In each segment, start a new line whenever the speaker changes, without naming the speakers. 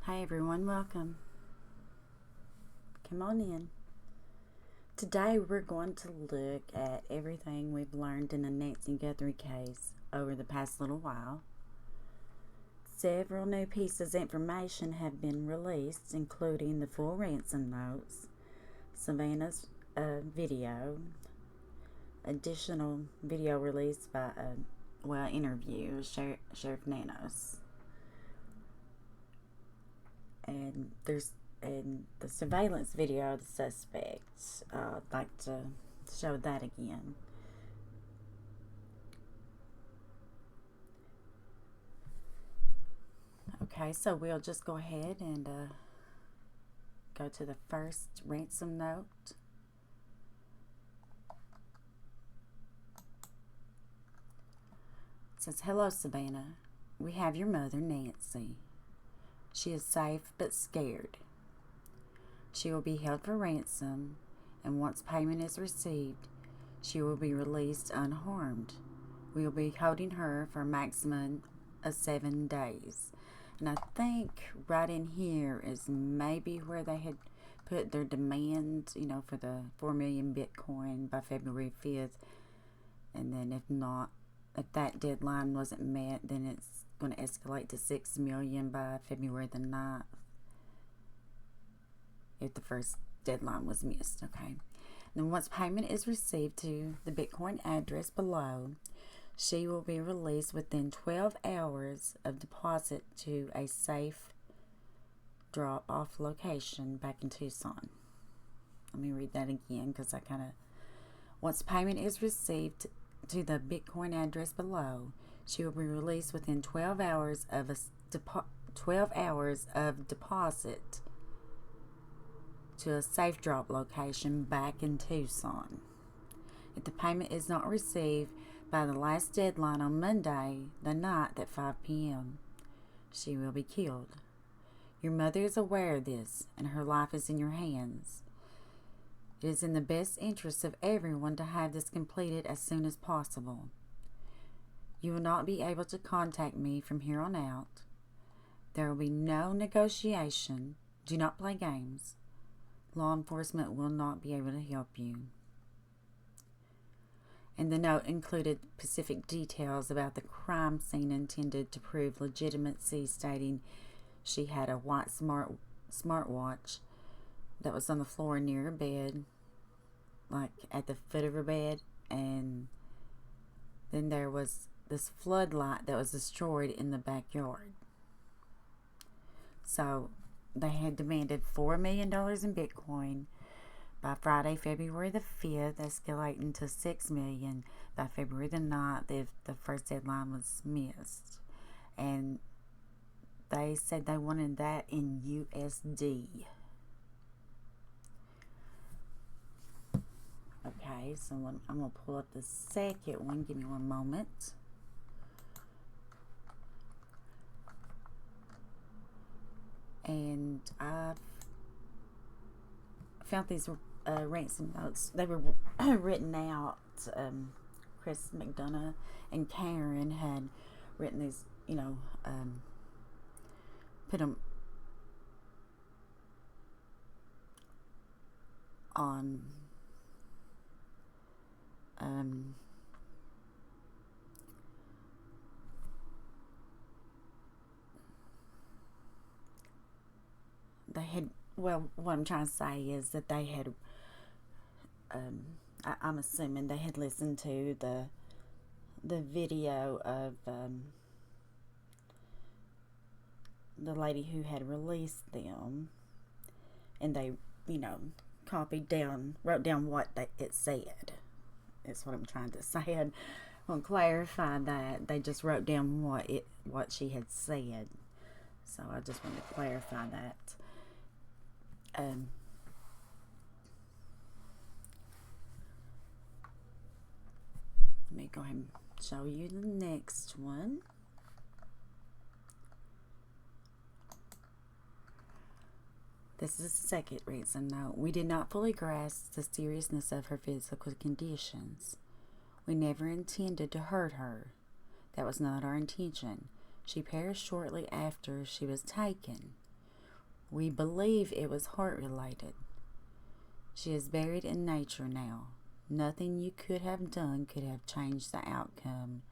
Hi everyone, welcome. Come on in. Today we're going to look at everything we've learned in the Nancy Guthrie case over the past little while. Several new pieces of information have been released, including the full ransom notes, Savannah's video, additional video released by interview with Sheriff Nanos. And the surveillance video of the suspects. I'd like to show that again. Okay, so we'll just go ahead and go to the first ransom note. It says, "Hello, Savannah. We have your mother, Nancy. She is safe but scared. She will be held for ransom, and once payment is received, she will be released unharmed. We will be holding her for a maximum of 7 days." And I think right in here is maybe where they had put their demand, for the 4 million Bitcoin by February 5th. And then if that deadline wasn't met, then it's going to escalate to 6 million by February the 9th. If the first deadline was missed, okay. Then once payment is received to the Bitcoin address below, she will be released within 12 hours of deposit to a safe drop-off location back in Tucson. Let me read that again because once payment is received to the Bitcoin address below, she will be released within 12 hours of deposit to a safe drop location back in Tucson. If the payment is not received by the last deadline on Monday, the 9th at 5 p.m., she will be killed. Your mother is aware of this, and her life is in your hands. It is in the best interest of everyone to have this completed as soon as possible. You will not be able to contact me from here on out. There will be no negotiation. Do not play games. Law enforcement will not be able to help you. And the note included specific details about the crime scene intended to prove legitimacy, stating she had a white smartwatch that was on the floor near her bed, like at the foot of her bed, and then there was this floodlight that was destroyed in the backyard. So they had demanded $4 million in Bitcoin by Friday, February the 5th, escalating to $6 million by February the 9th if the first deadline was missed. And they said they wanted that in USD. Okay, so I'm going to pull up the second one. Give me one moment. And I've found these ransom notes. They were written out. Chris McDonough and Karen had written these, put them on they had, well, what I'm trying to say is that they had, I'm assuming they had listened to the video of the lady who had released them, and they, wrote down what it said. That's what I'm trying to say. And I'll clarify that they just wrote down what she had said. So I just want to clarify that. Let me go ahead and show you the next one. This is the second reason. Now, we did not fully grasp the seriousness of her physical conditions. We never intended to hurt her. That was not our intention. She perished shortly after she was taken. We believe it was heart-related. She is buried in nature now. Nothing you could have done could have changed the outcome.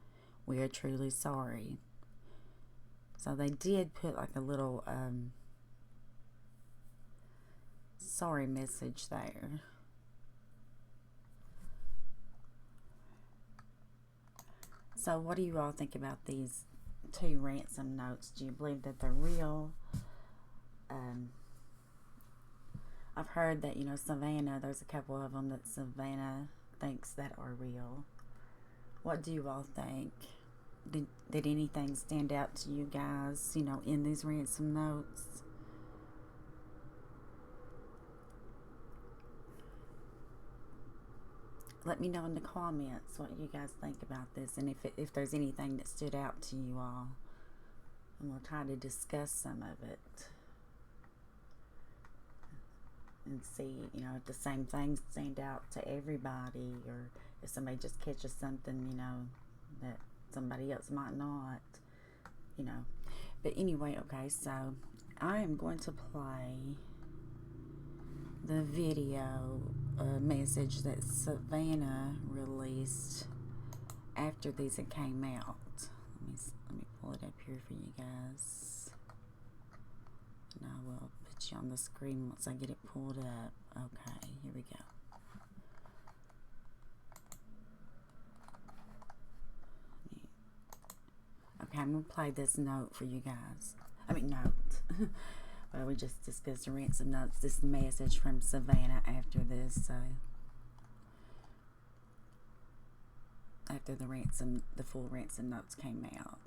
We are truly sorry. So they did put like a little sorry message there. So what do you all think about these 2 ransom notes? Do you believe that they're real? I've heard that, Savannah, there's a couple of them that Savannah thinks that are real. What do you all think? Did anything stand out to you guys, in these ransom notes? Let me know in the comments what you guys think about this, and if there's anything that stood out to you all. And we'll try to discuss some of it. And see, if the same things stand out to everybody, or if somebody just catches something, that somebody else might not, But anyway, okay, so I am going to play the video message that Savannah released after these had came out. Let me pull it up here for you guys. And I will put you on the screen once I get it pulled up. Okay, here we go. Okay, I'm going to play this note for you guys. Note. Well, we just discussed the ransom notes. This message from Savannah after this. After the full ransom notes came out.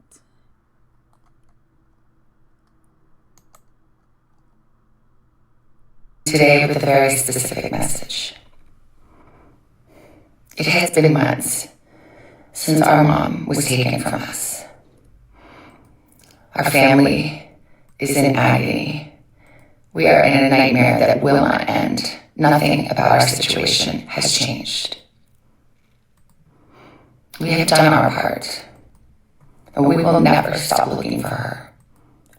Today with a very specific message. It has been months since our mom was taken from us. Our family is in agony. We are in a nightmare that will not end. Nothing about our situation has changed. We have done our part, and we will never stop looking for her.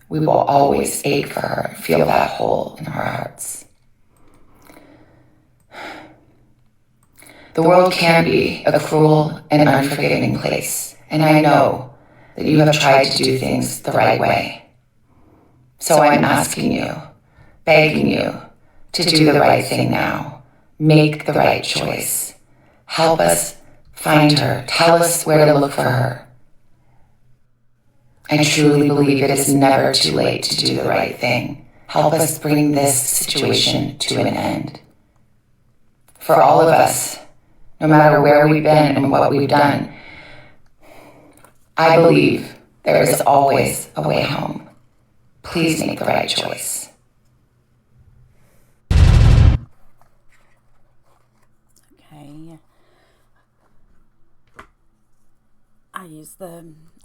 We will always ache for her and feel that hole in our hearts. The world can be a cruel and unforgiving place, and I know that you have tried to do things the right way. So I'm asking you, begging you, to do the right thing now. Make the right choice. Help us find her. Tell us where to look for her. I truly believe it is never too late to do the right thing. Help us bring this situation to an end. For all of us, no matter where we've been and what we've done, I believe there is always a way home. Please make the right choice.
Okay.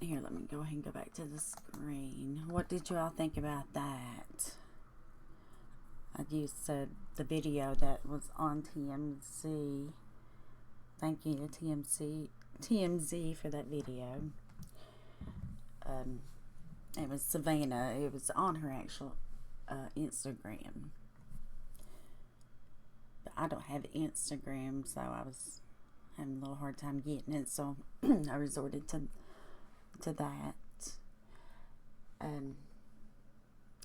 Here, let me go ahead and go back to the screen. What did you all think about that? I used the video that was on TMZ. Thank you to TMZ for that video. It was Savannah. It was on her actual Instagram. But I don't have Instagram, so I was having a little hard time getting it, so I resorted to that.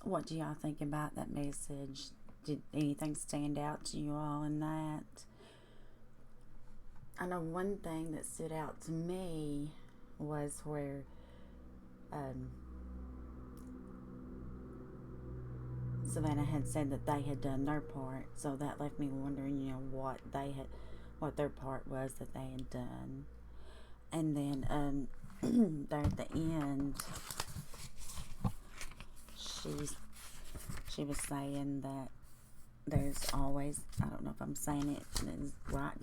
What do y'all think about that message? Did anything stand out to you all in that? I know one thing that stood out to me was where Savannah had said that they had done their part, so that left me wondering, what their part was that they had done. And then there at the end, she was saying that there's always, I don't know if I'm saying it in the right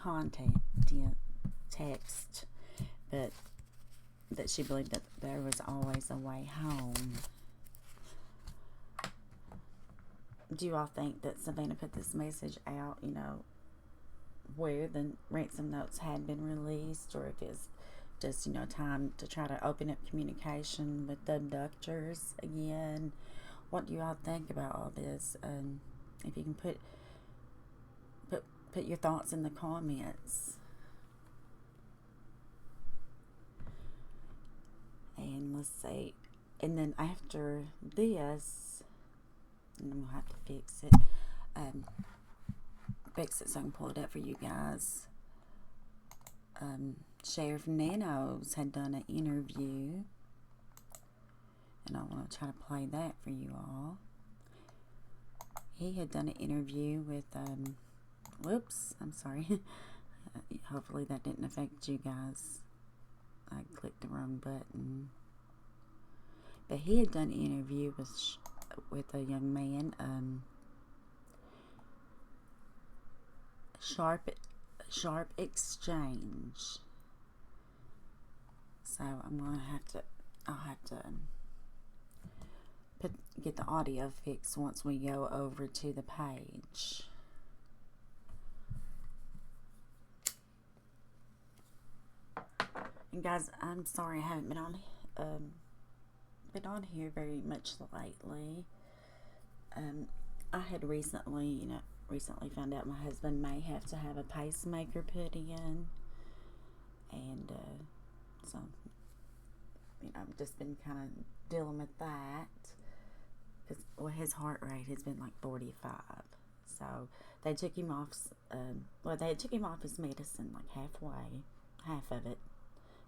text, but that she believed that there was always a way home. Do you all think that Savannah put this message out, where the ransom notes had been released, or if it's just, time to try to open up communication with the abductors again, what do you all think about all this? If you can put your thoughts in the comments. And let's see. And then after this, and I'm gonna have to fix it. Fix it so I can pull it up for you guys. Sheriff Nanos had done an interview, and I want to try to play that for you all. He had done an interview with, whoops, I'm sorry. Hopefully that didn't affect you guys. I clicked the wrong button. But he had done an interview with a young man, Sharp Exchange. So I'll have to get the audio fixed once we go over to the page. And guys, I'm sorry I haven't been on here very much lately. I had recently found out my husband may have to have a pacemaker put in, and so I've just been kind of dealing with that, because his heart rate has been like 45. So they took him off. They took him off his medicine like half of it,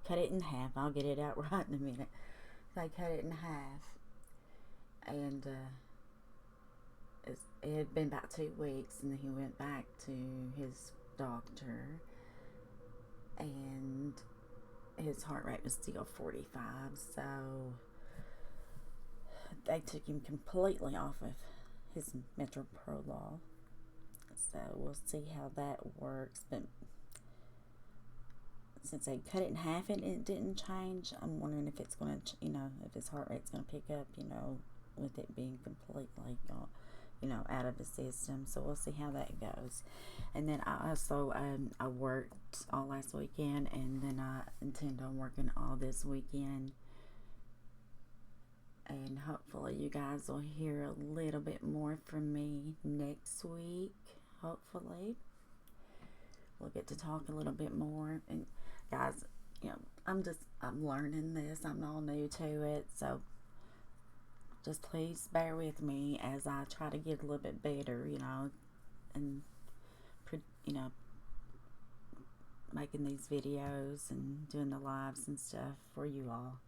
cut it in half. I'll get it out right in a minute. They cut it in half, and it had been about 2 weeks, and then he went back to his doctor, and his heart rate was still 45, so they took him completely off of his metoprolol. So we'll see how that works, but since they cut it in half and it didn't change, I'm wondering if it's going to, if his heart rate's going to pick up, with it being completely gone, out of the system. So we'll see how that goes. And then I also, I worked all last weekend, and then I intend on working all this weekend. And hopefully you guys will hear a little bit more from me next week. Hopefully we'll get to talk a little bit more. And guys, I'm learning this. I'm all new to it, so just please bear with me as I try to get a little bit better, and making these videos and doing the lives and stuff for you all.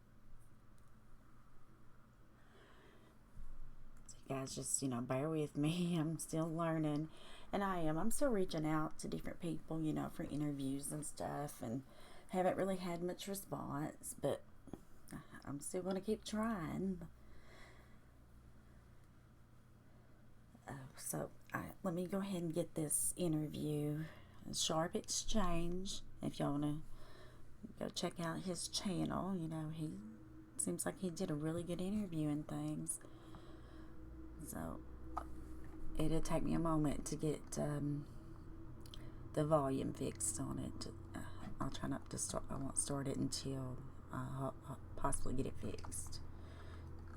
So you guys just, bear with me. I'm still learning, and I'm still reaching out to different people, for interviews and stuff, and haven't really had much response, but I'm still going to keep trying. So let me go ahead and get this interview. Sharp Exchange. If y'all want to go check out his channel, he seems like he did a really good interview and things. So it'll take me a moment to get the volume fixed on it. I'll try not to start. I won't start it until I'll possibly get it fixed.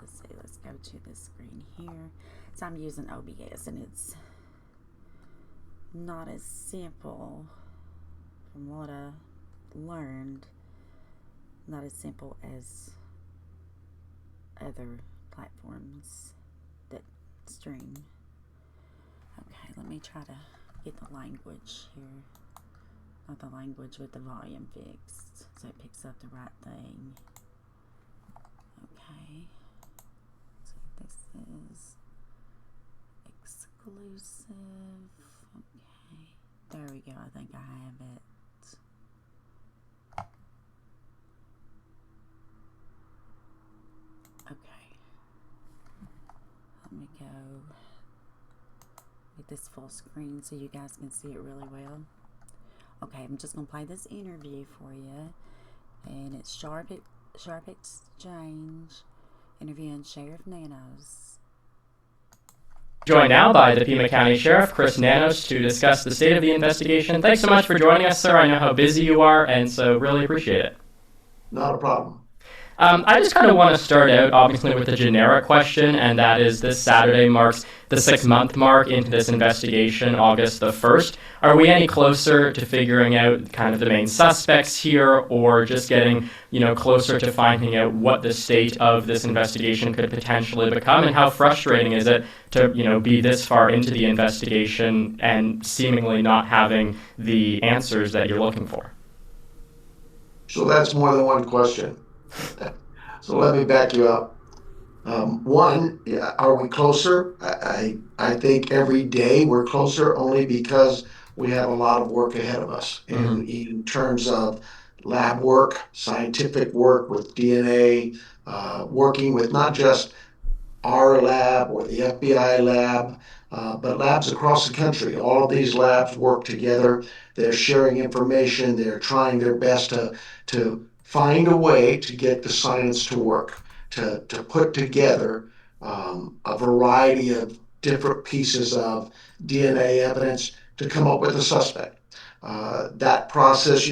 Let's see. Let's go to this screen here. So I'm using OBS, and it's not as simple, from what I learned, not as simple as other platforms that stream. Okay, let me try to get the language here. Not the language with the volume fixed, so it picks up the right thing. Okay, so this is exclusive. Okay, there we go. I think I have it. Okay, let me go with this full screen so you guys can see it really well. Okay, I'm just going to play this interview for you, and it's Sharp Exchange interviewing Sheriff Nanos.
Joined now by the Pima County Sheriff, Chris Nanos, to discuss the state of the investigation. Thanks so much for joining us, sir. I know how busy you are, and so really appreciate it.
Not a problem.
I just kind of want to start out, obviously, with a generic question, and that is this Saturday marks the 6-month mark into this investigation, August the 1st. Are we any closer to figuring out kind of the main suspects here, or just getting, closer to finding out what the state of this investigation could potentially become, and how frustrating is it to, be this far into the investigation and seemingly not having the answers that you're looking for?
So that's more than one question. So let me back you up. One, yeah, are we closer? I think every day we're closer only because we have a lot of work ahead of us in terms of lab work, scientific work with DNA, working with not just our lab or the FBI lab, but labs across the country. All of these labs work together. They're sharing information. They're trying their best to find a way to get the science to work, to put together a variety of different pieces of DNA evidence to come up with a suspect. That process,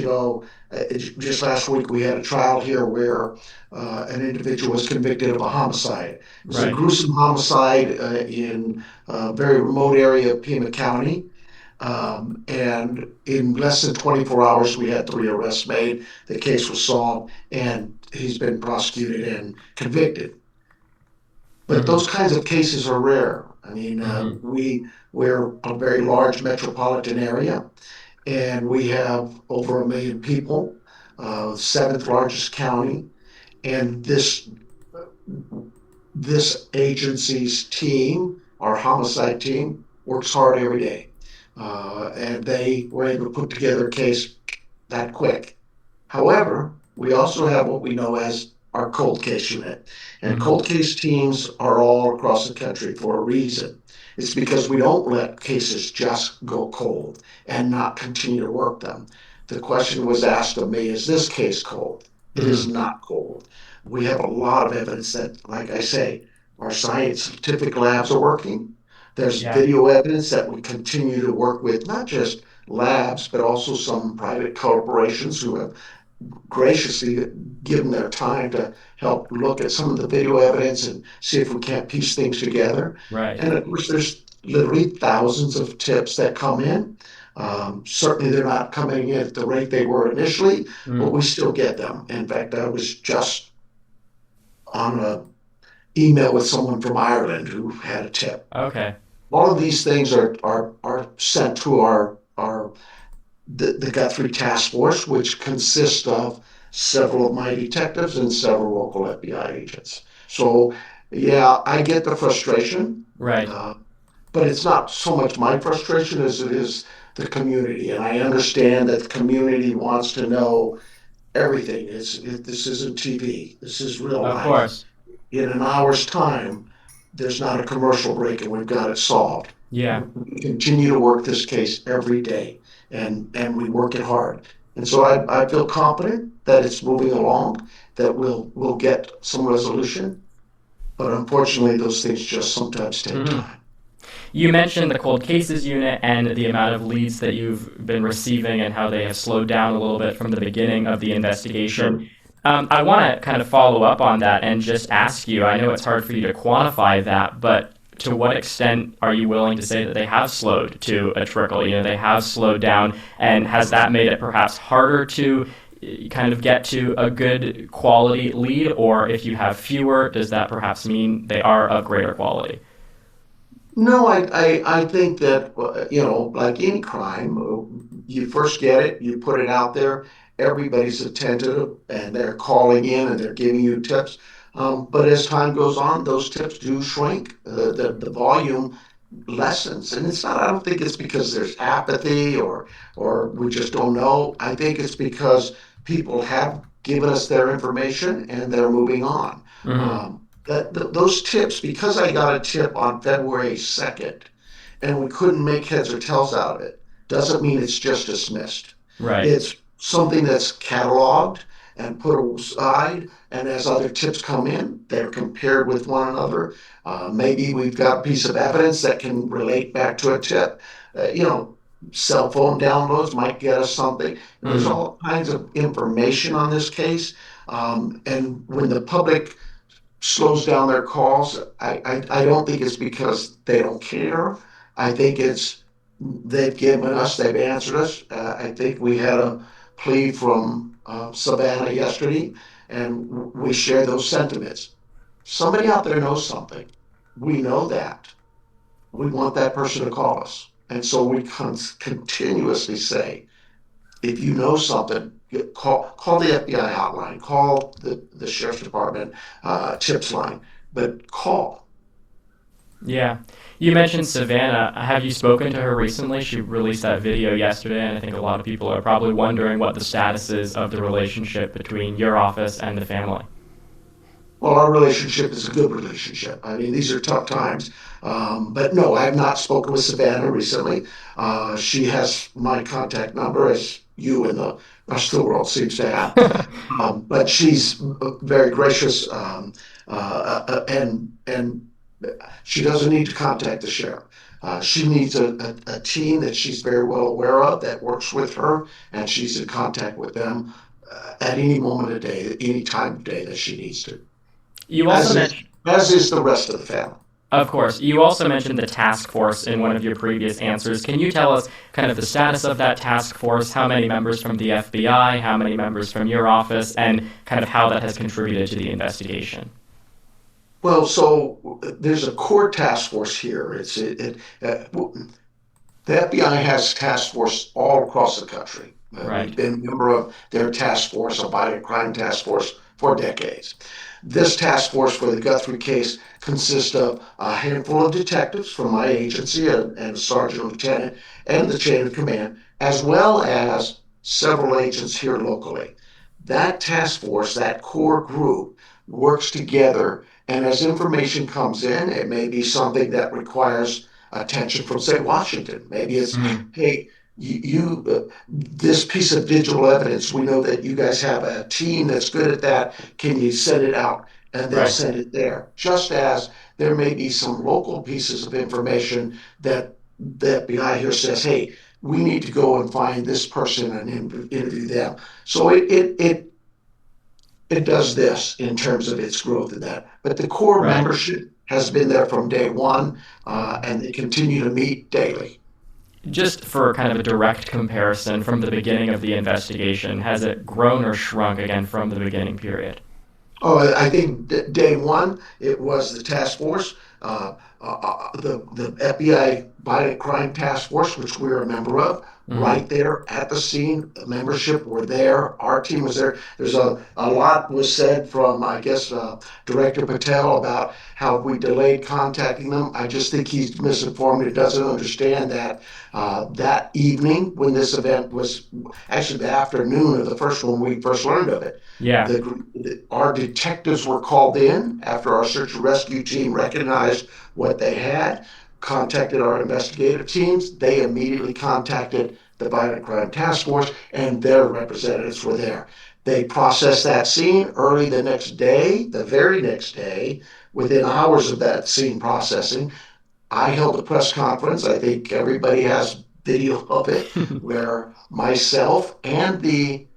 just last week we had a trial here where an individual was convicted of a homicide. It was a
Right.
gruesome homicide in a very remote area of Pima County. And in less than 24 hours, we had 3 arrests made. The case was solved, and he's been prosecuted and convicted. But
Mm-hmm.
those kinds of cases are rare. I mean,
Mm-hmm.
we're a very large metropolitan area, and we have over 1 million people, seventh largest county, and this agency's team, our homicide team, works hard every day, and they were able to put together a case that quick. However, we also have what we know as our cold case unit. And
Mm-hmm.
cold case teams are all across the country for a reason. It's because we don't let cases just go cold and not continue to work them. The question was asked of me, is this case cold? It is
Mm-hmm.
not cold. We have a lot of evidence that, like I say, our scientific labs are working. There's
Yeah.
video evidence that we continue to work with, not just labs, but also some private corporations who have graciously given their time to help look at some of the video evidence and see if we can't piece things together.
Right.
And of course, there's literally thousands of tips that come in. Certainly, they're not coming in at the rate they were initially, but
Mm.
we still get them. In fact, I was just on an email with someone from Ireland who had a tip.
Okay.
All of these things are sent to the Guthrie Task Force, which consists of several of my detectives and several local FBI agents. So, yeah, I get the frustration,
Right.
uh, but it's not so much my frustration as it is the community. And I understand that the community wants to know everything. This isn't TV, this is real
Of
life.
course.
In an hour's time, there's not a commercial break and we've got it solved.
Yeah.
We continue to work this case every day and we work it hard. And so I feel confident that it's moving along, that we'll get some resolution. But unfortunately, those things just sometimes take
Mm-hmm.
time.
You mentioned the cold cases unit and the amount of leads that you've been receiving and how they have slowed down a little bit from the beginning of the investigation.
Sure.
I want to kind of follow up on that and just ask you, I know it's hard for you to quantify that, but to what extent are you willing to say that they have slowed to a trickle? They have slowed down, and has that made it perhaps harder to kind of get to a good quality lead? Or if you have fewer, does that perhaps mean they are of greater quality?
No, I think that, like any crime, you first get it, you put it out there, everybody's attentive and they're calling in and they're giving you tips. But as time goes on, those tips do shrink. The volume lessens. And it's not, I don't think it's because there's apathy or we just don't know. I think it's because people have given us their information and they're moving on.
Mm-hmm.
Those tips, because I got a tip on February 2nd and we couldn't make heads or tails out of it, doesn't mean it's just dismissed.
Right.
It's something that's cataloged and put aside, and as other tips come in, they're compared with one another. Maybe we've got a piece of evidence that can relate back to a tip. Cell phone downloads might get us something. There's
Mm-hmm.
all kinds of information on this case. And when the public slows down their calls, I don't think it's because they don't care. I think it's they've answered us. I think we had a plea from Savannah yesterday, and we share those sentiments. Somebody out there knows something. We know that. We want that person to call us. And so we continuously say, if you know something, call the FBI hotline, call the sheriff's department tips line, but call.
Yeah. You mentioned Savannah. Have you spoken to her recently? She released that video yesterday, and I think a lot of people are probably wondering what the status is of the relationship between your office and the family.
Well, our relationship is a good relationship. I mean, these are tough times. But no, I have not spoken with Savannah recently. She has my contact number, as you and the rest of the world seems to have. But she's very gracious, and she doesn't need to contact the sheriff. She needs a team that she's very well aware of that works with her, and she's in contact with them at any moment of day, any time of day that she needs to.
You also mentioned,
As is the rest of the family.
of course, you also mentioned the task force in one of your previous answers. Can you tell us kind of the status of that task force, how many members from the FBI, how many members from your office, and kind of how that has contributed to the investigation?
Well, so there's a core task force here. The FBI has task force all across the country. We've
Right.
been a member of their task force, a violent crime task force, for decades. This task force for the Guthrie case consists of a handful of detectives from my agency and a sergeant lieutenant and the chain of command, as well as several agents here locally. That task force, that core group, works together, and as information comes in, it may be something that requires attention from, say, Washington. Maybe it's,
Mhm.
hey, this piece of digital evidence, we know that you guys have a team that's good at that. Can you send it out? And they'll
Right.
send it there. Just as there may be some local pieces of information that the FBI here says, hey, we need to go and find this person and interview them. So it does this in terms of its growth in that. But the core
Right.
membership has been there from day one, and they continue to meet daily.
Just for kind of a direct comparison from the beginning of the investigation, has it grown or shrunk again from the beginning period?
Oh, I think day one, it was the task force, the FBI Violent Crime Task Force, which we're a member of,
Hmm.
right there at the scene. The membership were there. Our team was there. There's a lot was said from, I guess, Director Patel about how we delayed contacting them. I just think he's misinformed. He doesn't understand that that evening when this event was actually the afternoon of the first one we first learned of it.
Yeah.
Our detectives were called in after our search and rescue team recognized what they had, contacted our investigative teams. They immediately contacted the Violent Crime Task Force, and their representatives were there. They processed that scene early the next day, the very next day, within hours of that scene processing. I held a press conference. I think everybody has video of it, where myself and the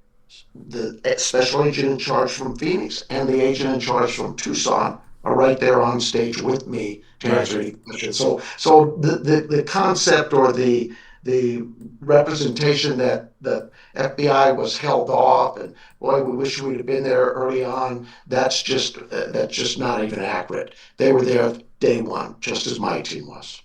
special agent in charge from Phoenix and the agent in charge from Tucson are right there on stage with me to
Right.
answer any questions. So the concept or the representation that the FBI was held off and boy, we wish we'd have been there early on. That's just not even accurate. They were there day one, just as my team was.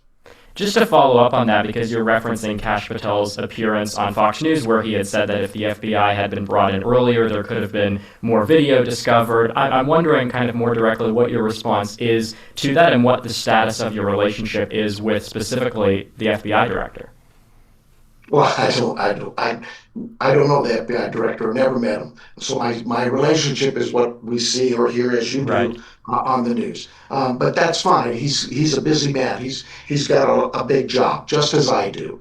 Just to follow up on that, because you're referencing Kash Patel's appearance on Fox News, where he had said that if the FBI had been brought in earlier, there could have been more video discovered. I'm wondering, kind of more directly, what your response is to that and what the status of your relationship is with specifically the FBI director.
Well, I don't know the FBI director. Never met him. So my relationship is what we see or hear as you
Right.
do on the news. But that's fine. He's a busy man. He's got a big job, just as I do.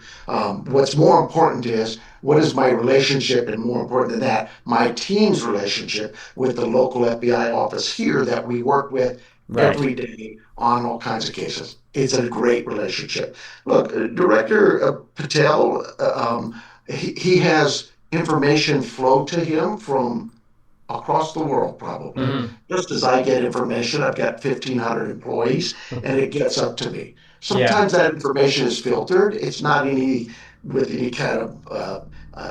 What's more important is what is my relationship, and more important than that, my team's relationship with the local FBI office here that we work with
Right.
every day on all kinds of cases. It's a great relationship. Look, Director Patel, he has information flow to him from across the world probably.
Mm-hmm.
Just as I get information, I've got 1,500 employees, and it gets up to me.
Yeah.
Sometimes that information is filtered. It's not with any kind of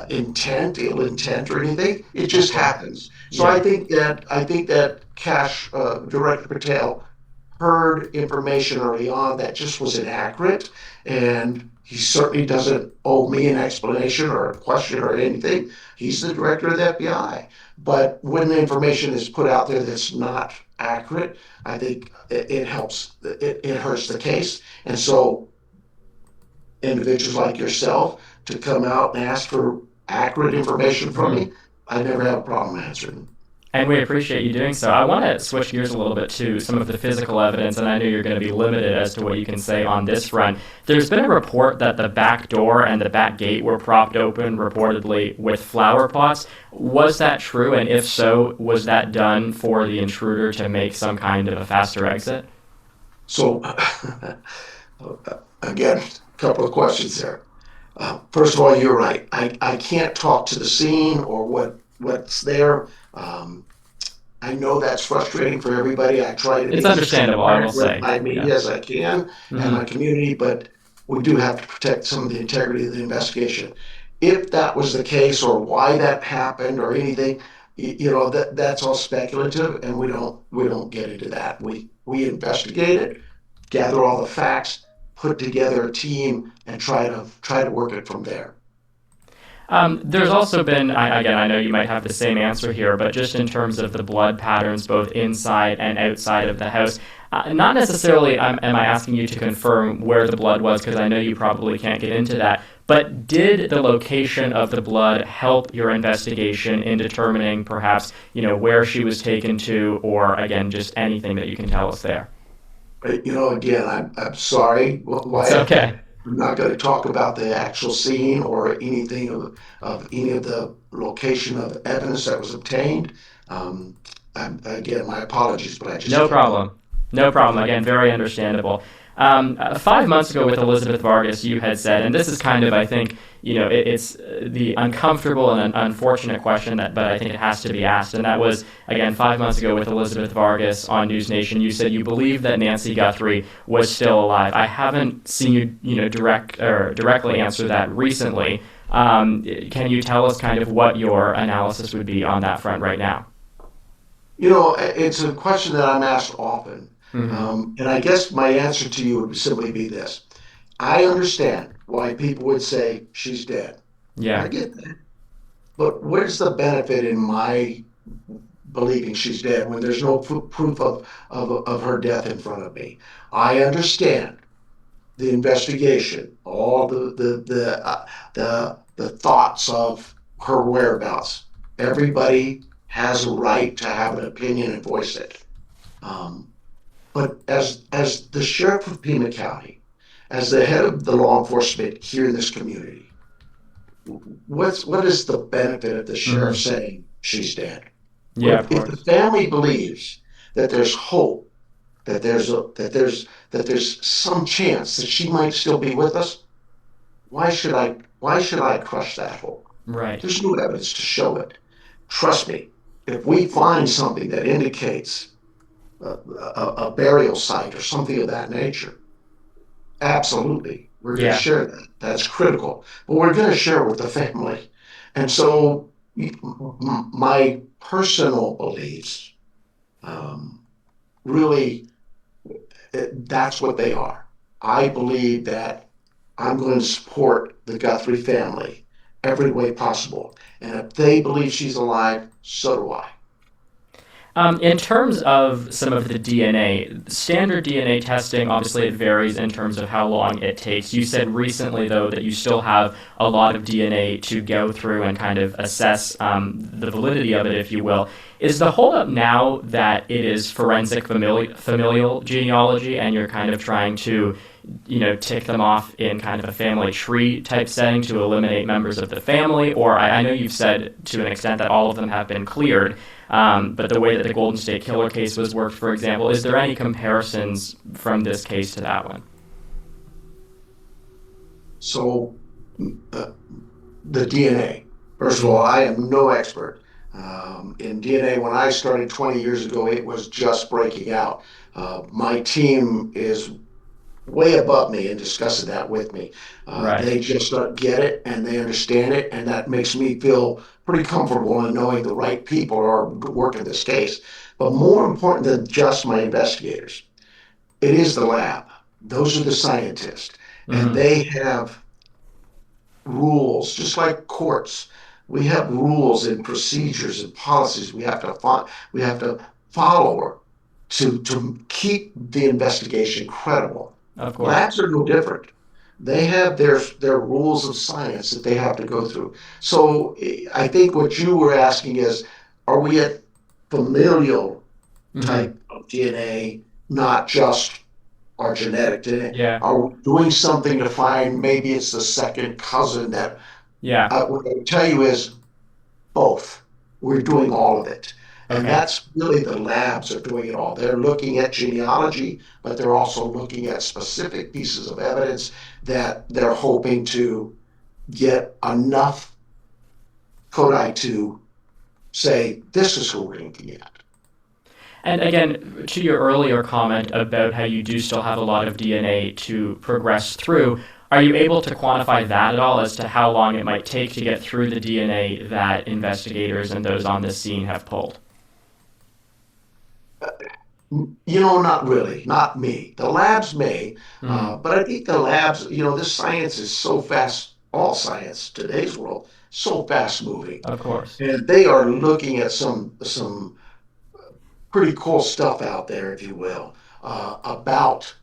ill intent or anything. It just
Okay.
happens. So
Yeah.
I think that Director Patel heard information early on that just was inaccurate, and he certainly doesn't owe me an explanation or a question or anything. He's the director of the FBI. But when the information is put out there that's not accurate, I think it helps. It hurts the case, and so individuals like yourself to come out and ask for accurate information from
Mm-hmm.
me, I never have a problem answering.
And we appreciate you doing so. I want to switch gears a little bit to some of the physical evidence, and I know you're going to be limited as to what you can say on this front. There's been a report that the back door and the back gate were propped open, reportedly with flower pots. Was that true? And if so, was that done for the intruder to make some kind of a faster exit?
So, again, a couple of questions there. First of all, you're right. I can't talk to the scene or what's there. I know that's frustrating for everybody. I try to
It's
be as
understandable, I will
transparent with
say.
my
Yeah.
media as I can and
Mm-hmm.
my community, but we do have to protect some of the integrity of the investigation. If that was the case, or why that happened, or anything, that's all speculative, and we don't get into that. We investigate it, gather all the facts, put together a team, and try to work it from there.
There's also been, again, I know you might have the same answer here, but just in terms of the blood patterns, both inside and outside of the house, not necessarily am I asking you to confirm where the blood was, because I know you probably can't get into that, but did the location of the blood help your investigation in determining perhaps, where she was taken to, or again, just anything that you can tell us there?
Again, I'm sorry.
It's
Why
okay.
I'm not going to talk about the actual scene or anything of any of the location of evidence that was obtained. Um, again, my apologies, but I just
No
can't do
problem. No problem. Again, very understandable. 5 months ago with Elizabeth Vargas, you had said, and this is kind of, I think, it's the uncomfortable and unfortunate question but I think it has to be asked. And that was, again, 5 months ago with Elizabeth Vargas on News Nation, you said you believe that Nancy Guthrie was still alive. I haven't seen you, directly answer that recently. Can you tell us kind of what your analysis would be on that front right now?
It's a question that I'm asked often.
Mm-hmm.
And I guess my answer to you would simply be this. I understand why people would say she's dead. I
Yeah.
get that. But where's the benefit in my believing she's dead when there's no proof of her death in front of me? I understand the investigation, all the thoughts of her whereabouts. Everybody has a right to have an opinion and voice it. Um, but as the sheriff of Pima County, as the head of the law enforcement here in this community, what is the benefit of the sheriff
Mm-hmm.
saying she's dead?
Yeah, of
If the
course.
family believes that there's hope, that there's some chance that she might still be with us, why should I crush that hope?
Right.
There's no evidence to show it. Trust me, if we find something that indicates a burial site or something of that nature, absolutely, we're going to
Yeah.
share that. That's critical. But we're going to share it with the family. And so my personal beliefs, um, really, that's what they are. I believe that I'm going to support the Guthrie family every way possible. And if they believe she's alive, so do I.
In terms of some of the DNA, standard DNA testing, obviously it varies in terms of how long it takes. You said recently, though, that you still have a lot of DNA to go through and kind of assess the validity of it, if you will. Is the holdup now that it is forensic familial genealogy and you're kind of trying to tick them off in kind of a family tree type setting to eliminate members of the family? Or I know you've said to an extent that all of them have been cleared, but the way that the Golden State Killer case was worked, for example, is there any comparisons from this case to that one?
So, the DNA, first of all, I am no expert. In DNA, when I started 20 years ago, it was just breaking out. My team is way above me and discussing that with me.
Right.
They just get it and they understand it, and that makes me feel pretty comfortable in knowing the right people are working this case. But more important than just my investigators, it is the lab. Those are the scientists, and
Hmm.
they have rules, just like courts. We have rules and procedures and policies we have to follow to keep the investigation credible.
Of course.
Labs are no different. They have their rules of science that they have to go through. So I think what you were asking is, are we at familial
Hmm.
type of DNA, not just our genetic DNA?
Yeah.
Are we doing something to find maybe it's the second cousin that
Yeah.
what I can tell you is both. We're doing all of it. And
Okay.
that's really the labs are doing it all. They're looking at genealogy, but they're also looking at specific pieces of evidence that they're hoping to get enough codi to say, this is who we're looking at.
And again, to your earlier comment about how you do still have a lot of DNA to progress through, are you able to quantify that at all as to how long it might take to get through the DNA that investigators and those on the scene have pulled?
Not really, not me. The labs may,
Hmm.
but I think the labs, this science is so fast, all science, today's world, so fast moving.
Of course.
And they are looking at some pretty cool stuff out there, if you will, about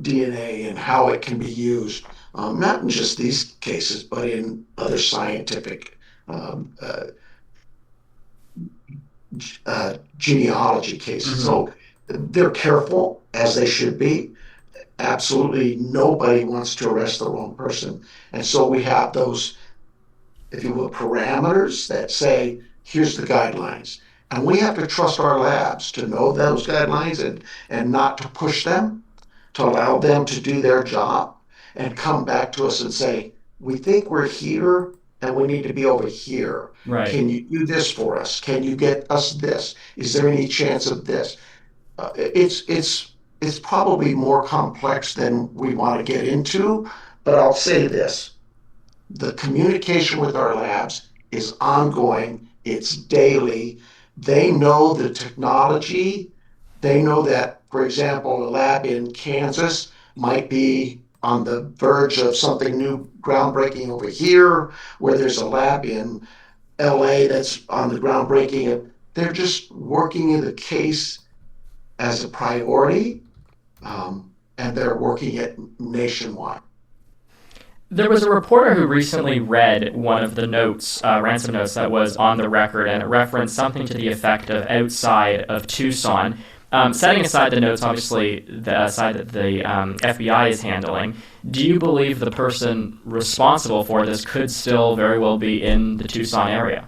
DNA and how it can be used, not in just these cases, but in other scientific um, uh, genealogy cases.
Hmm.
So they're careful, as they should be. Absolutely nobody wants to arrest the wrong person. And so we have those, if you will, parameters that say, here's the guidelines. And we have to trust our labs to know those guidelines and not to push them, to allow them to do their job and come back to us and say, we think we're here and we need to be over here.
Right.
Can you do this for us? Can you get us this? Is there any chance of this? It's probably more complex than we want to get into, but I'll say this: the communication with our labs is ongoing, it's daily. They know the technology. They know that, for example, a lab in Kansas might be on the verge of something new, groundbreaking over here, where there's a lab in LA that's on the groundbreaking. They're just working in the case as a priority, and they're working it nationwide.
There was a reporter who recently read one of the notes, ransom notes, that was on the record, and it referenced something to the effect of outside of Tucson. Setting aside the notes, obviously, the side that the FBI is handling, do you believe the person responsible for this could still very well be in the Tucson area?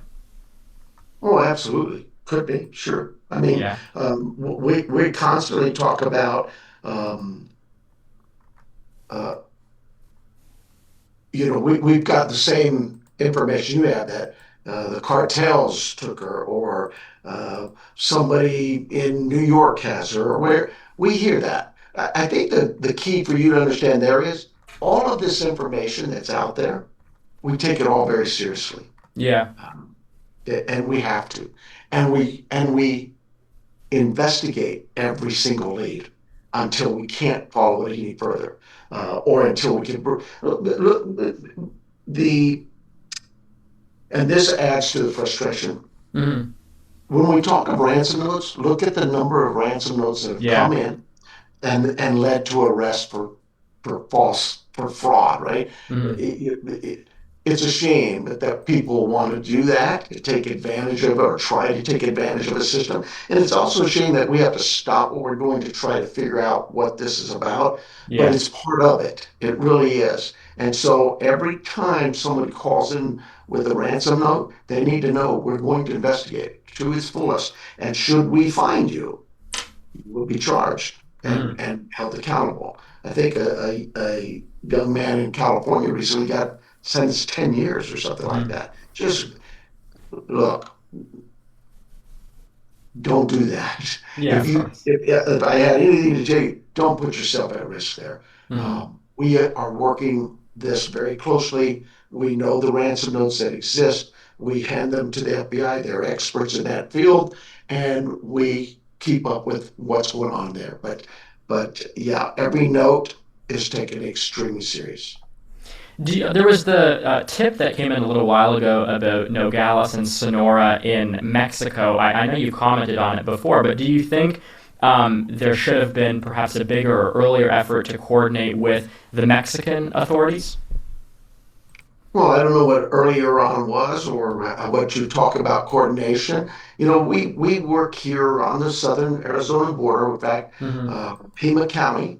Oh, absolutely. Could be, sure. I mean,
Yeah.
we constantly talk about, um, uh, we've got the same information you have that the cartels took her, or somebody in New York has her, or where we hear that. I think the key for you to understand there is all of this information that's out there, we take it all very seriously.
Yeah.
Um, and we have to. And we investigate every single lead until we can't follow it any further, or until we can. The and this adds to the frustration.
Hmm.
When we talk of ransom notes, look at the number of ransom notes that have come
Yeah.
in and led to arrest for fraud, right?
Hmm.
It's a shame that people want to do that, to take advantage of it or try to take advantage of a system. And it's also a shame that we have to stop what we're doing to try to figure out what this is about, but
Yeah.
it's part of it. It really is. And so every time somebody calls in with a ransom note, they need to know we're going to investigate it to its fullest. And should we find you, you will be charged
Hmm.
and held accountable. I think a young man in California recently got sentenced 10 years or something like
Hmm.
that. Just look, don't do that.
Yeah, of course.
If I had anything to tell you, don't put yourself at risk there.
Hmm.
We are working this very closely. We know the ransom notes that exist. We hand them to the FBI. They're experts in that field, and we keep up with what's going on there. But yeah, every note is taken extremely serious.
There was the tip that came in a little while ago about Nogales and Sonora in Mexico. I know you commented on it before, but do you think there should have been perhaps a bigger or earlier effort to coordinate with the Mexican authorities?
Well, I don't know what earlier on was or what you talk about coordination. We work here on the southern Arizona border. In fact,
Hmm.
Pima County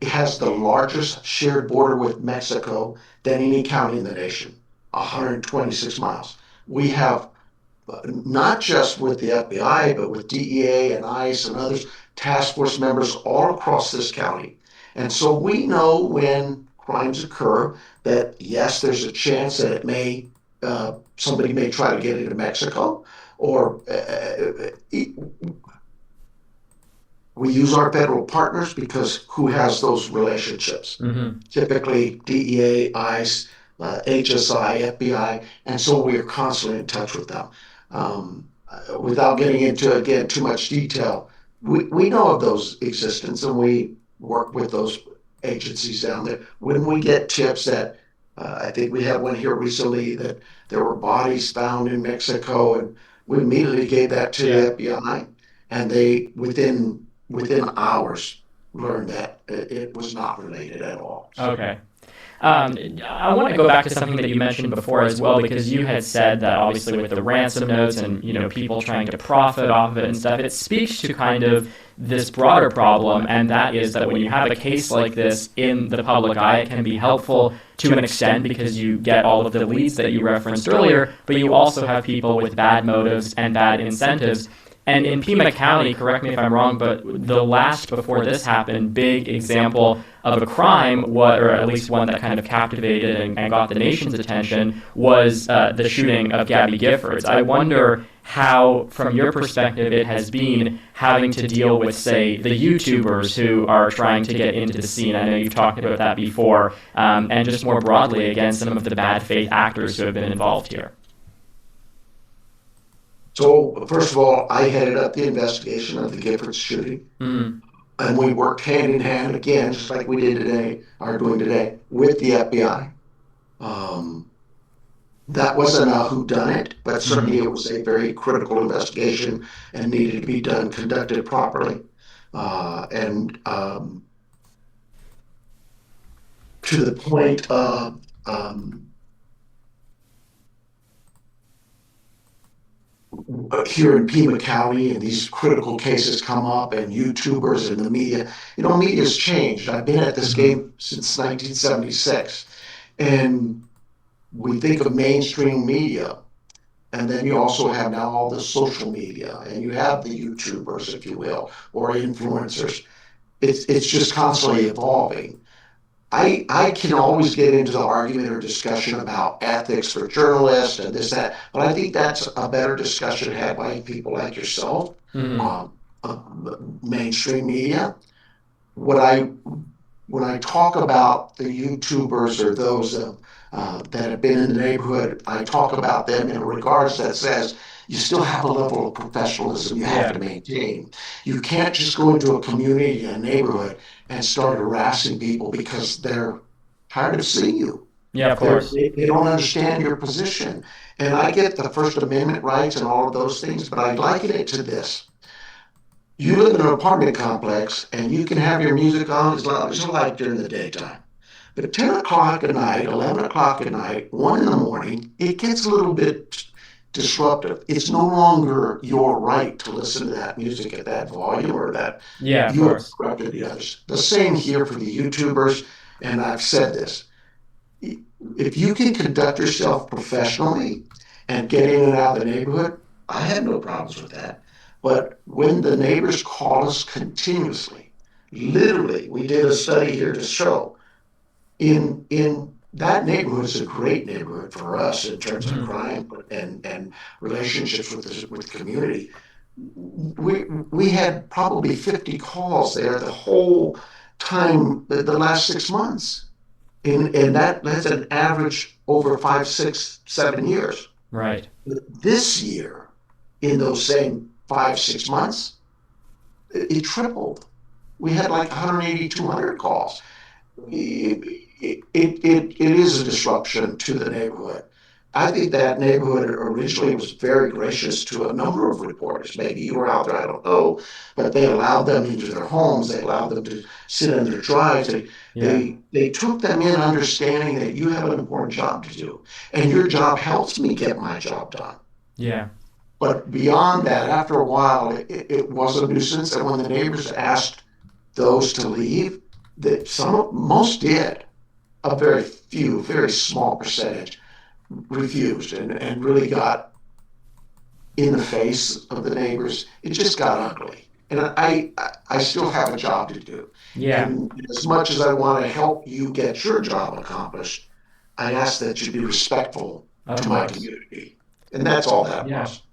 has the largest shared border with Mexico than any county in the nation, 126 miles. We have not just with the FBI, but with DEA and ICE and others, task force members all across this county. And so we know when crimes occur that, yes, there's a chance that somebody may try to get into Mexico, or we use our federal partners because who has those relationships?
Hmm.
Typically DEA, ICE, HSI, FBI, and so we are constantly in touch with them. Without getting into, again, too much detail, we know of those existence and we work with those agencies down there. When we get tips that, I think we had one here recently that there were bodies found in Mexico, and we immediately gave that to
Yeah.
the FBI, and they, within hours, learned that it was not related at all. So,
Okay. I want to go back to something that you mentioned before as well, because you had said that obviously with the ransom notes and people trying to profit off of it and stuff, it speaks to kind of this broader problem, and that is that when you have a case like this in the public eye, it can be helpful to an extent because you get all of the leads that you referenced earlier, but you also have people with bad motives and bad incentives. And in Pima County, correct me if I'm wrong, but the last before this happened, big example of a crime, or at least one that kind of captivated and got the nation's attention, was the shooting of Gabby Giffords. I wonder how, from your perspective, it has been having to deal with, say, the YouTubers who are trying to get into the scene. I know you've talked about that before, and just more broadly, again, some of the bad faith actors who have been involved here.
so first of all, I headed up the investigation of the Giffords shooting,
Mm-hmm.
and we worked hand in hand again, just like we did today, are doing today, with the FBI. Um, that wasn't a whodunit, but certainly
Mm-hmm.
it was a very critical investigation and needed to be done, conducted properly. And to the point of here in Pima County, and these critical cases come up, and YouTubers and the media, media's changed. I've been at this
Mm-hmm.
game since 1976, and we think of mainstream media, and then you also have now all the social media, and you have the YouTubers, if you will, or influencers. It's just constantly evolving. I can always get into the argument or discussion about ethics for journalists and this, that, but I think that's a better discussion had by people like yourself,
Mm-hmm.
um, uh, mainstream media. What I when I talk about the YouTubers or those that have been in the neighborhood, I talk about them in regards that says you still have a level of professionalism you have to
Yeah.
maintain. You can't just go into a community, a neighborhood, and start harassing people because they're tired of seeing you.
Yeah, of course.
They don't understand your position. And I get the First Amendment rights and all of those things, but I liken it to this. You live in an apartment complex and you can have your music on as loud as you like during the daytime. But at 10 o'clock at night, 11 o'clock at night, 1 in the morning, it gets a little bit disruptive. It's no longer your right to listen to that music at that volume or that
Yeah, of
you have
course.
corrupted the others. The same here for the YouTubers, and I've said this. If you can conduct yourself professionally and get in and out of the neighborhood, I have no problems with that. But when the neighbors call us continuously, literally, we did a study here to show in that neighborhood is a great neighborhood for us in terms of
Mm-hmm.
crime and relationships with the community. we had probably 50 calls there the whole time, the last 6 months. And that's an average over 5, 6, 7 years.
Right.
This year, in those same 5, 6 months, it tripled. We had like 180, 200 calls. It is a disruption to the neighborhood. I think that neighborhood originally was very gracious to a number of reporters. Maybe you were out there, I don't know, but they allowed them into their homes. They allowed them to sit in their drives.
Yeah.
They took them in understanding that you have an important job to do, and your job helps me get my job done.
Yeah.
But beyond that, after a while, it was a nuisance. And when the neighbors asked those to leave, that most did. A very few, very small percentage refused and really got in the face of the neighbors. It just got ugly. And I still have a job to do.
Yeah.
And as much as I want to help you get your job accomplished, I ask that you be respectful
Of
to my
course.
community. And that's all that
Yeah.
was.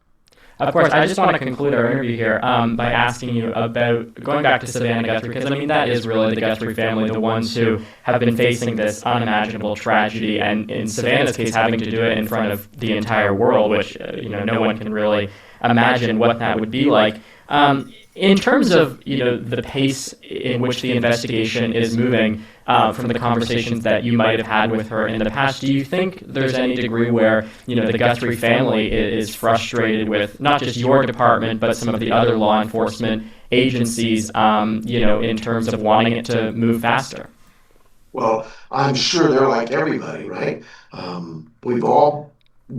Of course, I just want to conclude our interview here by asking you about going back to Savannah Guthrie, because I mean that is really the Guthrie family, the ones who have been facing this unimaginable tragedy, and in Savannah's case, having to do it in front of the entire world, which no one can really imagine what that would be like. In terms of the pace in which the investigation is moving, from the conversations that you might have had with her in the past, do you think there's any degree where the Guthrie family is frustrated with not just your department but some of the other law enforcement agencies, in terms of wanting it to move faster?
Well, I'm sure they're like everybody, right? We've all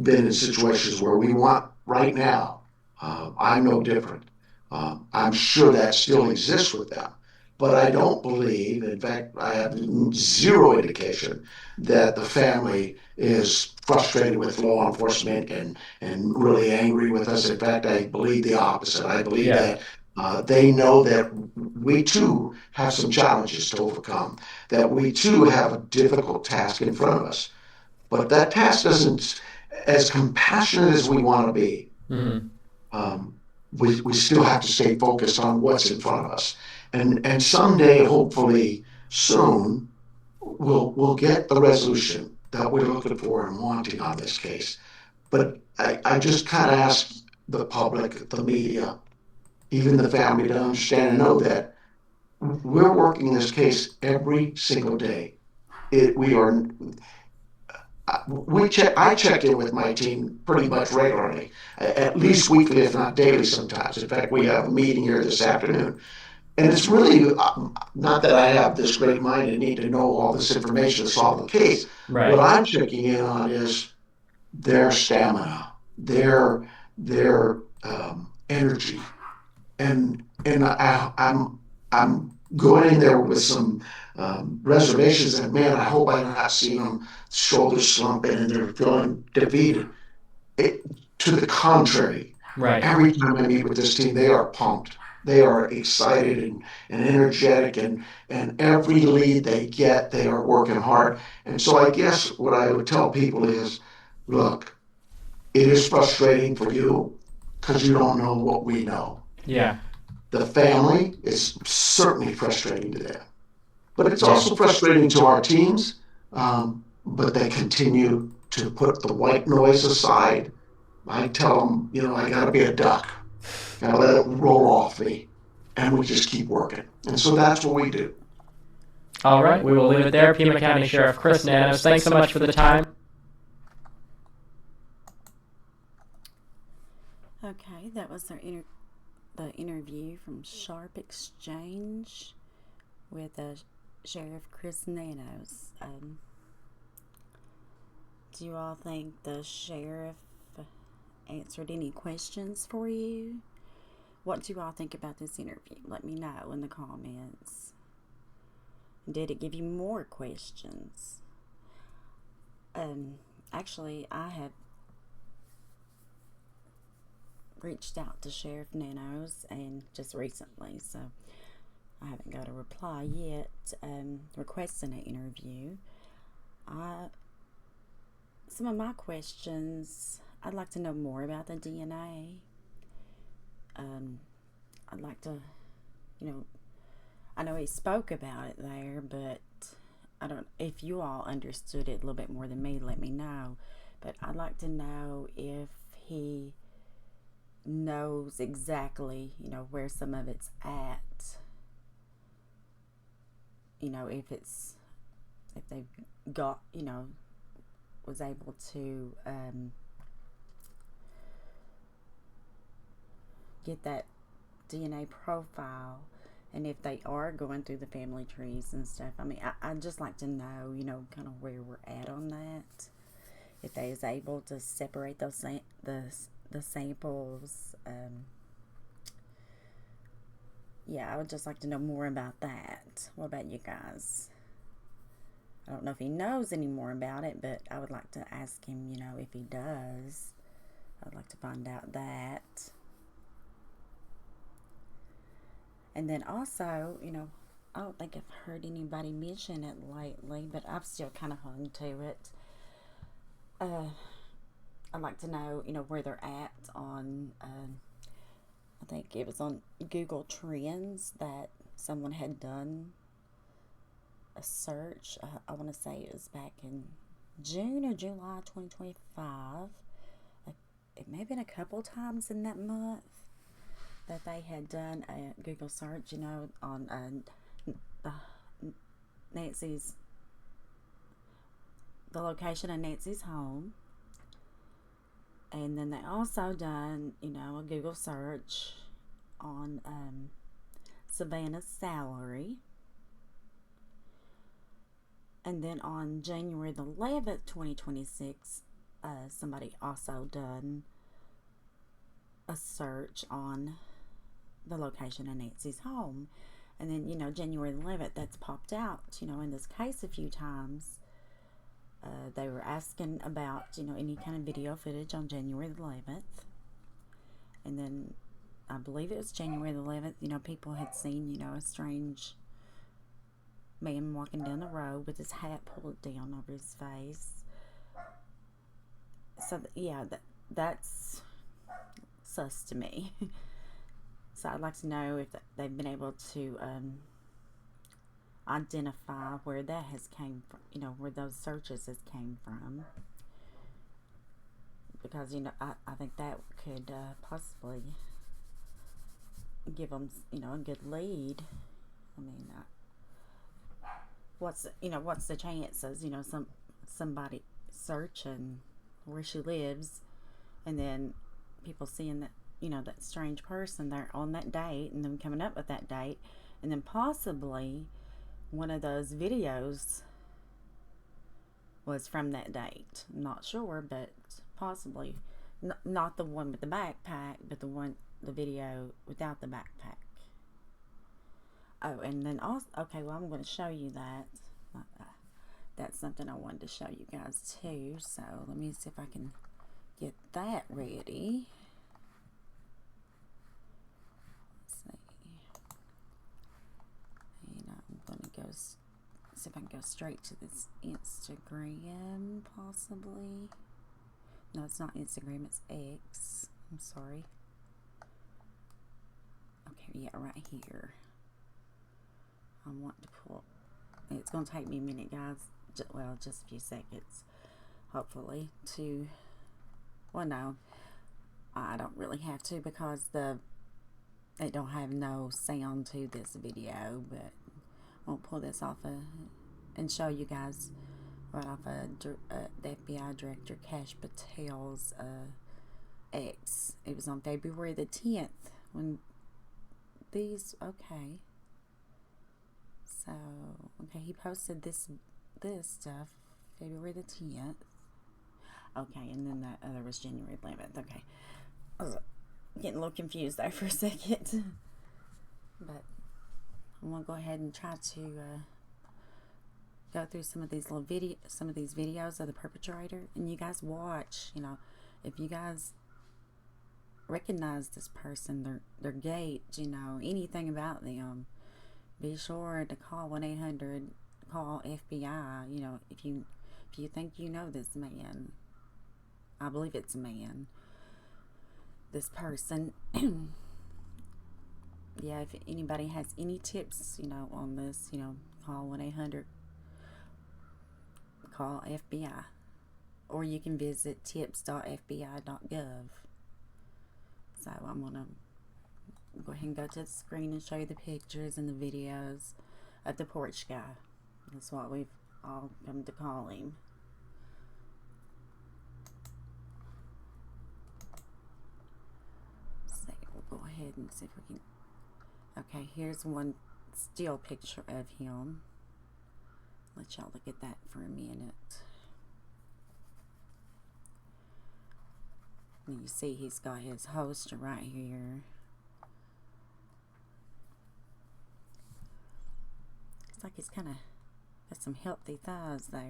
been in situations where we want right now. I'm no different. I'm sure that still exists with them. But I don't believe, in fact, I have zero indication that the family is frustrated with law enforcement and really angry with us. In fact, I believe the opposite. I believe
Yeah.
that they know that we too have some challenges to overcome, that we too have a difficult task in front of us. But that task doesn't, as compassionate as we want to be,
Mm-hmm.
um, we still have to stay focused on what's in front of us. And someday, hopefully soon, we'll get the resolution that we're looking for and wanting on this case. But I just kind of ask the public, the media, even the family to understand and know that we're working this case every single day. We are I check in with my team pretty much regularly, at least weekly, if not daily sometimes. In fact, we have a meeting here this afternoon. And it's really not that I have this great mind and need to know all this information to solve the case. What
Right.
I'm checking in on is their stamina, their energy, and I'm going in there with some reservations that, man, I hope I'm not seeing them shoulders slumping and they're feeling defeated. It, to the contrary,
Right.
every time I meet with this team, they are pumped. They are excited and energetic, and every lead they get, they are working hard. And so I guess what I would tell people is, look, it is frustrating for you because you don't know what we know.
Yeah.
The family is certainly frustrating to them, but it's
Yeah.
also frustrating to our teams. But they continue to put the white noise aside. I tell them, I got to be a duck. Gotta let it roll off me. And we just keep working. And so that's what we do.
All right. We will leave it there. Pima County Sheriff Chris Nanos, thanks so much for the time.
Okay, that was the interview from Sharp Exchange with Sheriff Chris Nanos. Do you all think the sheriff answered any questions for you? What do you all think about this interview? Let me know in the comments. Did it give you more questions? Actually, I have reached out to Sheriff Nanos and just recently, so I haven't got a reply yet requesting an interview. Some of my questions, I'd like to know more about the DNA. I'd like to, I know he spoke about it there, but I don't, if you all understood it a little bit more than me, let me know. But I'd like to know if he knows exactly, where some of it's at. If they've got, was able to get that DNA profile, and if they are going through the family trees and stuff. I mean, I'd just like to know, kind of where we're at on that. If they is able to separate those the samples. Yeah, I would just like to know more about that. What about you guys? I don't know if he knows any more about it, but I would like to ask him, if he does. I'd like to find out that. And then also, I don't think I've heard anybody mention it lately, but I've still kind of hung to it. I'd like to know, where they're at on, I think it was on Google Trends that someone had done a search. I want to say it was back in June or July 2025. It may have been a couple times in that month that they had done a Google search, on the location of Nancy's home. And then they also done, a Google search on Savannah's salary. And then on January the 11th, 2026, somebody also done a search on the location of Nancy's home. And then, January 11th, that's popped out, in this case a few times. They were asking about, any kind of video footage on January the 11th. And then I believe it was January the 11th, people had seen, a strange man walking down the road with his hat pulled down over his face. So, yeah, that's sus to me. So I'd like to know if they've been able to identify where that has came from, where those searches has came from. Because, I think that could possibly give them, a good lead. I mean, what's the chances, somebody searching where she lives, and then people seeing that, that strange person there on that date, and then coming up with that date, and then possibly one of those videos was from that date. I'm not sure, but possibly. Not the one with the backpack, but the video without the backpack. Oh, and then also, okay, well, I'm going to show you that. That's something I wanted to show you guys too. So let me see if I can get that ready. Let's see. And I'm going to go see if I can go straight to this Instagram, possibly. No, it's not Instagram, it's X. I'm sorry. Okay, yeah, right here. I want to pull. It's going to take me a minute, guys. Well, just a few seconds, hopefully, to. Well, no, I don't really have to, because it don't have no sound to this video. But I'll pull this off and show you guys right off the FBI Director Cash Patel's X. It was on February the 10th when these. Okay. So, okay, he posted this stuff February the 10th. Okay, and then that other was January 11th. Okay. I was getting a little confused there for a second. But I'm going to go ahead and try to go through some of these videos of the perpetrator, and you guys watch, if you guys recognize this person, their gait, anything about them, be sure to call 1-800, call FBI, if you think you know this man. I believe it's a man. This person, yeah, if anybody has any tips, on this, call 1-800, call FBI, or you can visit tips.fbi.gov. So I'm going to go ahead and go to the screen and show you the pictures and the videos of the porch guy. That's what we've all come to call him. So we'll go ahead and see if we can. Okay, here's one still picture of him. Let y'all look at that for a minute. And you see he's got his holster right here. It's like he's kind of got some healthy thighs there,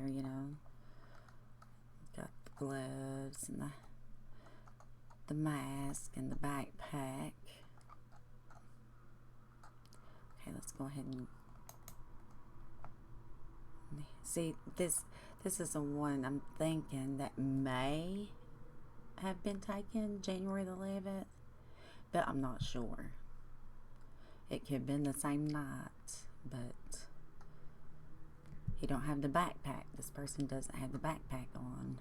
Got the gloves and the mask and the backpack. Okay, let's go ahead and see. This is the one I'm thinking that may have been taken January the 11th, but I'm not sure. It could have been the same night, but he don't have the backpack. This person doesn't have the backpack on.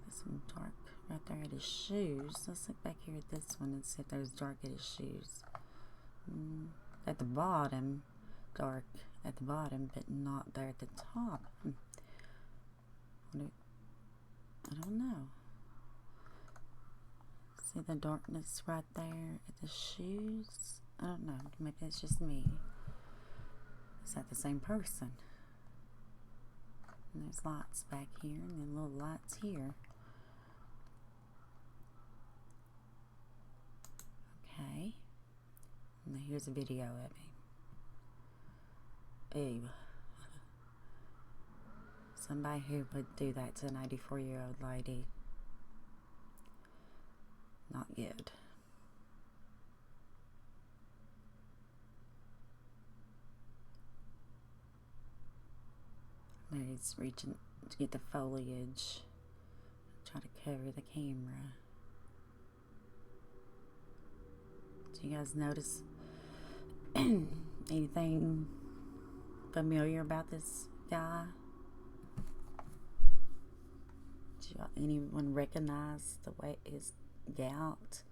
There's some dark right there at his shoes. Let's look back here at this one and see if there's dark at his shoes. At the bottom, dark at the bottom, but not there at the top. I don't know. See the darkness right there at the shoes? I don't know. Maybe it's just me. Is that the same person? And there's lights back here and then little lights here. Okay. And then here's a video of him. Ew. Somebody who would do that to an 84-year-old lady. Not good. There he's reaching to get the foliage. Try to cover the camera. Do you guys notice anything familiar about this guy? Anyone recognize the way his gout?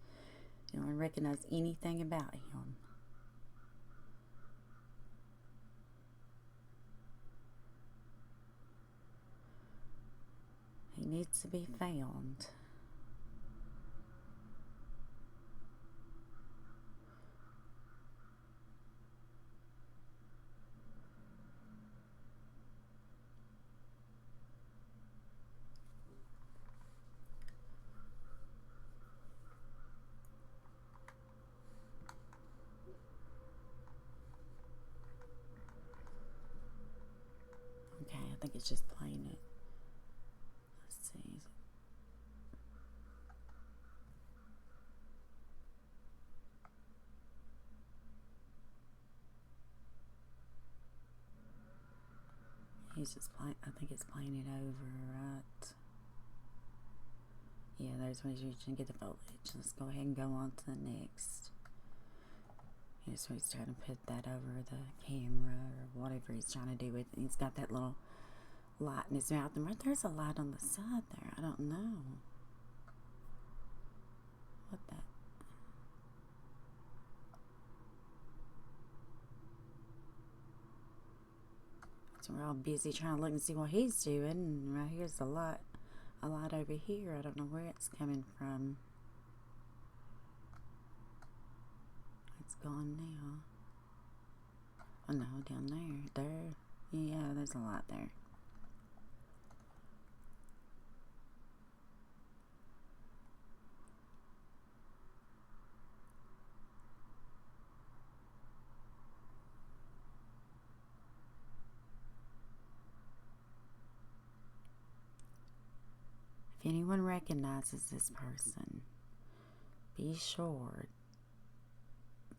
Anyone recognize anything about him? He needs to be found. Okay, I think it's just playing it. Let's see. He's just playing. I think it's playing it over, right? Yeah, there's where he's reaching to get the foliage. Let's go ahead and go on to the next. Here's where he's trying to put that over the camera or whatever he's trying to do with it. He's got that little light in his mouth, and right there's a light on the side there. I don't know what that. So we're all busy trying to look and see what he's doing, and right here's a light over here. I don't know where it's coming from. It's gone now. Oh no, down there. There. Yeah, there's a light there. If anyone recognizes this person, be sure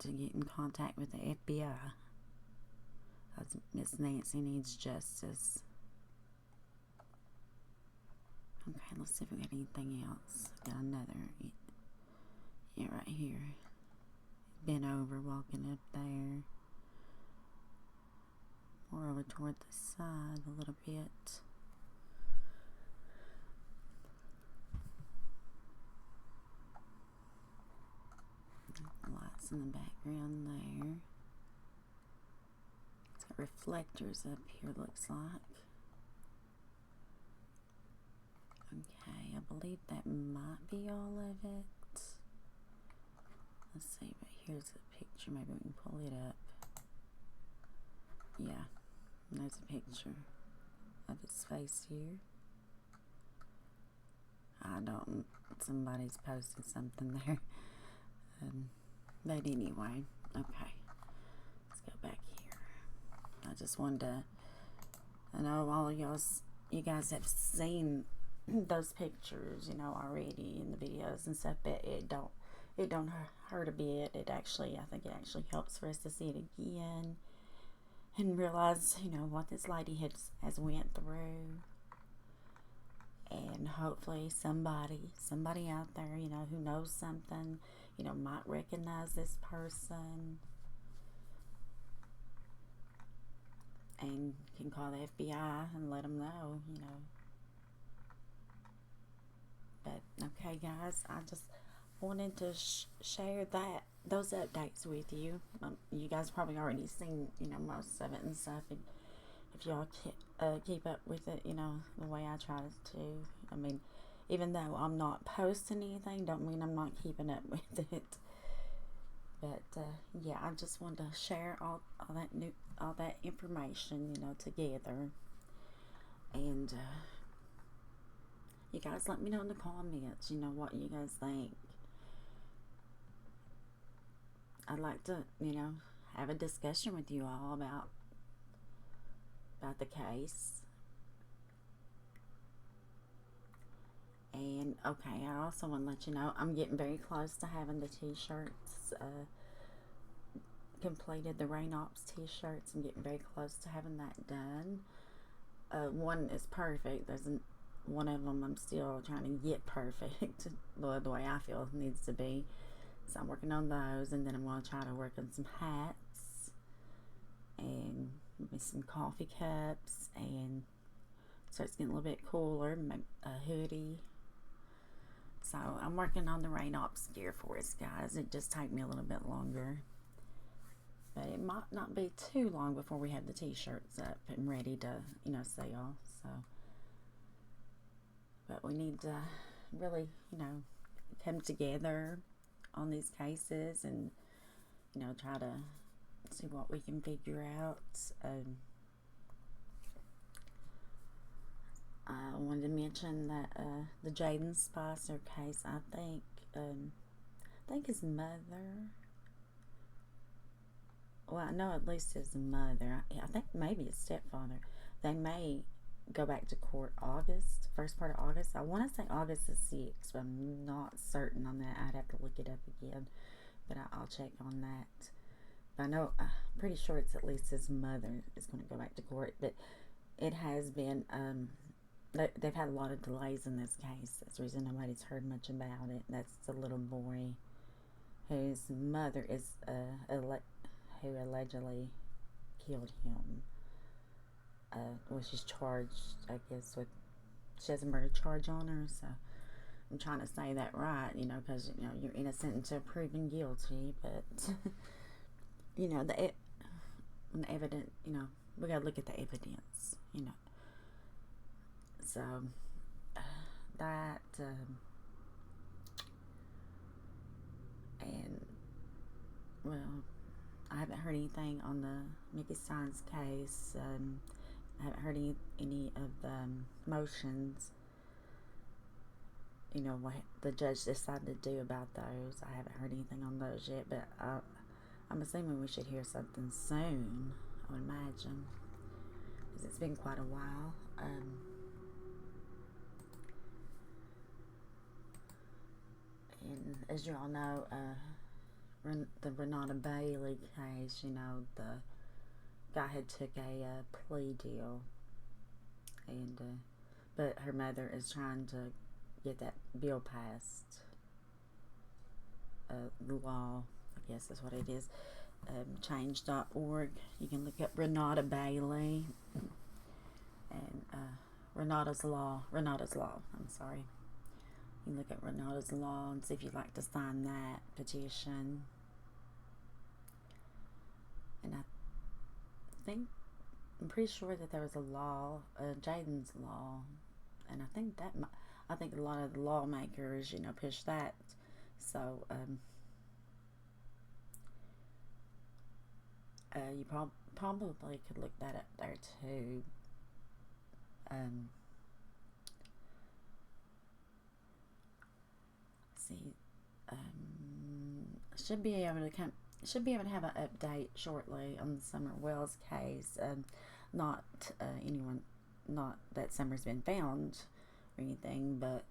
to get in contact with the FBI. Miss Nancy needs justice. Okay, let's see if we got anything else. Got another. Yeah, right here. bent over walking up there. More over toward the side a little bit. Lights in the background there. It's got reflectors up here, looks like. Okay, I believe that might be all of it. Let's see, but here's a picture. Maybe we can pull it up. Yeah, there's a picture of his face here. I don't, somebody's posted something there. But anyway, okay. Let's go back here. I just wanted to, I know all of you guys have seen those pictures, already in the videos and stuff, but it don't hurt a bit. I think it actually helps for us to see it again and realize, what this lady has went through. And hopefully somebody out there, who knows something, might recognize this person and can call the FBI and let them know, But, okay, guys, I just wanted to share those updates with you. You guys probably already seen, most of it and stuff. And if y'all keep up with it, the way I try to. I mean, even though I'm not posting anything, don't mean I'm not keeping up with it. But yeah, I just wanted to share all that information, together. And you guys let me know in the comments, what you guys think. I'd like to, have a discussion with you all about the case. And okay, I also want to let you know I'm getting very close to having the t-shirts completed, the Rain Ops t-shirts. I'm getting very close to having that done. One is perfect. One of them I'm still trying to get perfect the way I feel it needs to be. So I'm working on those, and then I'm going to try to work on some hats and maybe some coffee cups, and so it's getting a little bit cooler, maybe a hoodie. So I'm working on the Rain Ops gear for us, guys. It just take me a little bit longer, but it might not be too long before we have the t-shirts up and ready to, sell. So, but we need to really, come together on these cases and, try to see what we can figure out. I wanted to mention that the Jaden Spicer case, I think his mother, well, I know at least his mother, I think maybe his stepfather, they may go back to court first part of August. I want to say August the 6th, but I'm not certain on that. I'd have to look it up again, but I'll check on that. But I know, I'm pretty sure it's at least his mother is going to go back to court, but it has been, they've had a lot of delays in this case. That's the reason nobody's heard much about it. That's the little boy whose mother is, who allegedly killed him. Well, she's charged, I guess, she has a murder charge on her, so I'm trying to say that right, because, you're innocent until proven guilty, but, the evidence, we gotta look at the evidence, so, that, and, well, I haven't heard anything on the Mickey Steins case. I haven't heard any of the motions, what the judge decided to do about those. I haven't heard anything on those yet, but I'm assuming we should hear something soon, I would imagine, because it's been quite a while. And as you all know, the Renata Bailey case, the guy had took a plea deal, and but her mother is trying to get that bill passed, the law I guess that's what it is. Change.org. You can look up Renata Bailey and Renata's Law. I'm sorry. You can look at Renata's Law and see if you'd like to sign that petition. And I'm pretty sure that there was a law, Jaden's Law, and I think a lot of the lawmakers, push that. So, you probably could look that up there too. See, should be able to have an update shortly on the Summer Wells case. Not that Summer's been found or anything, but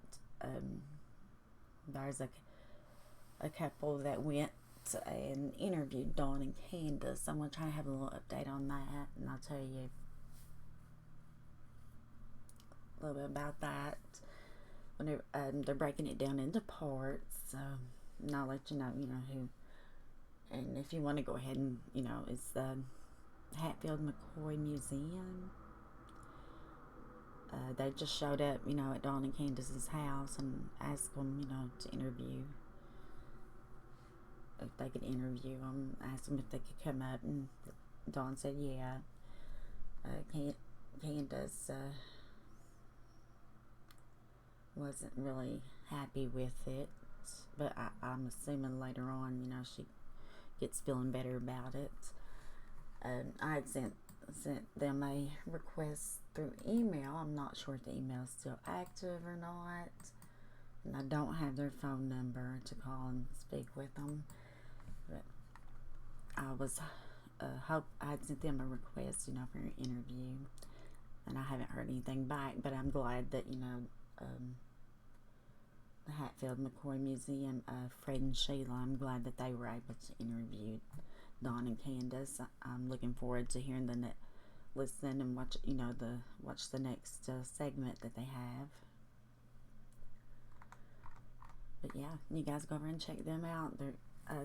there's a couple that went and interviewed Dawn and Candace. I'm going to try to have a little update on that, and I'll tell you a little bit about that when they're breaking it down into parts. And I'll let you know who. And if you want to go ahead and, it's the Hatfield McCoy Museum. They just showed up, at Dawn and Candace's house and asked them, to interview. If they could interview them, asked them if they could come up, and Dawn said, yeah. Candace wasn't really happy with it, but I'm assuming later on, she gets feeling better about it. I had sent them a request through email. I'm not sure if the email is still active or not, and I don't have their phone number to call and speak with them. But I was I had sent them a request, for an interview, and I haven't heard anything back. But I'm glad that the Hatfield McCoy Museum, Fred and Sheila, I'm glad that they were able to interview Dawn and Candace. I'm looking forward to hearing listen and watch, watch the next segment that they have. But yeah, you guys go over and check them out.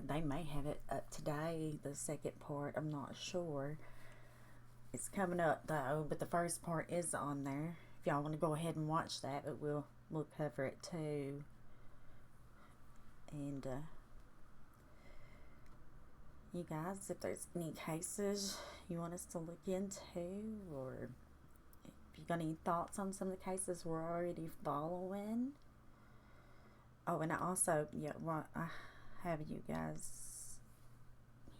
They may have it up today, the second part. I'm not sure. It's coming up though, but the first part is on there. If y'all want to go ahead and watch that, but we'll cover it too. And you guys, if there's any cases you want us to look into, or if you got any thoughts on some of the cases we're already following. Oh, and I also, I have you guys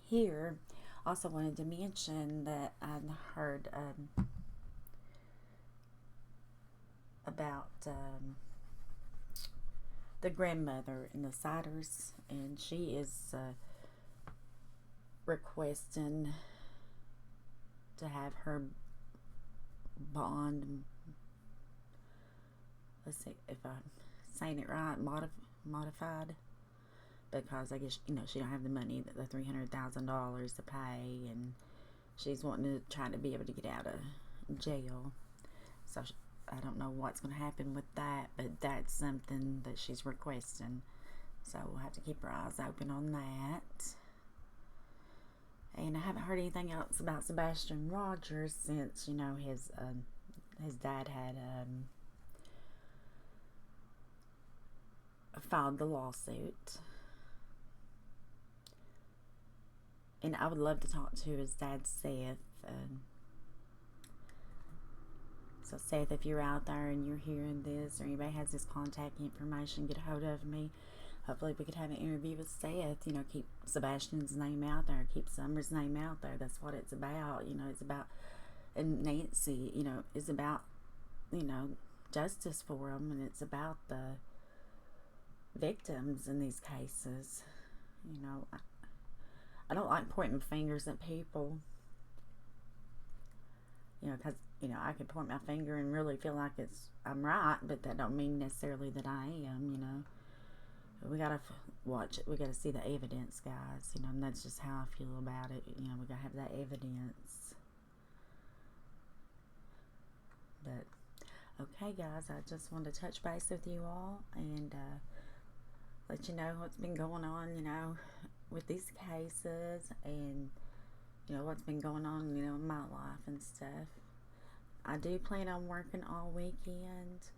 here. Also wanted to mention that I heard about the grandmother in the Siders, and she is requesting to have her bond, let's see if I'm saying it right, modified, because I guess she don't have the money, the $300,000 to pay, and she's wanting to try to be able to get out of jail. So I don't know what's going to happen with that, but that's something that she's requesting. So we'll have to keep our eyes open on that. And I haven't heard anything else about Sebastian Rogers since, his dad had filed the lawsuit. And I would love to talk to his dad, Seth. So Seth, if you're out there and you're hearing this, or anybody has his contact information, get a hold of me. Hopefully we could have an interview with Seth. Keep Sebastian's name out there, keep Summer's name out there. That's what it's about. It's about, and Nancy, is about, justice for them, and it's about the victims in these cases. I don't like pointing fingers at people. Because, I can point my finger and really feel like I'm right, but that don't mean necessarily that I am, We gotta watch it. We gotta see the evidence, guys, and that's just how I feel about it. We gotta have that evidence. But, okay, guys, I just wanted to touch base with you all and let you know what's been going on, with these cases and, you know, what's been going on, you know, in my life and stuff. I do plan on working all weekend,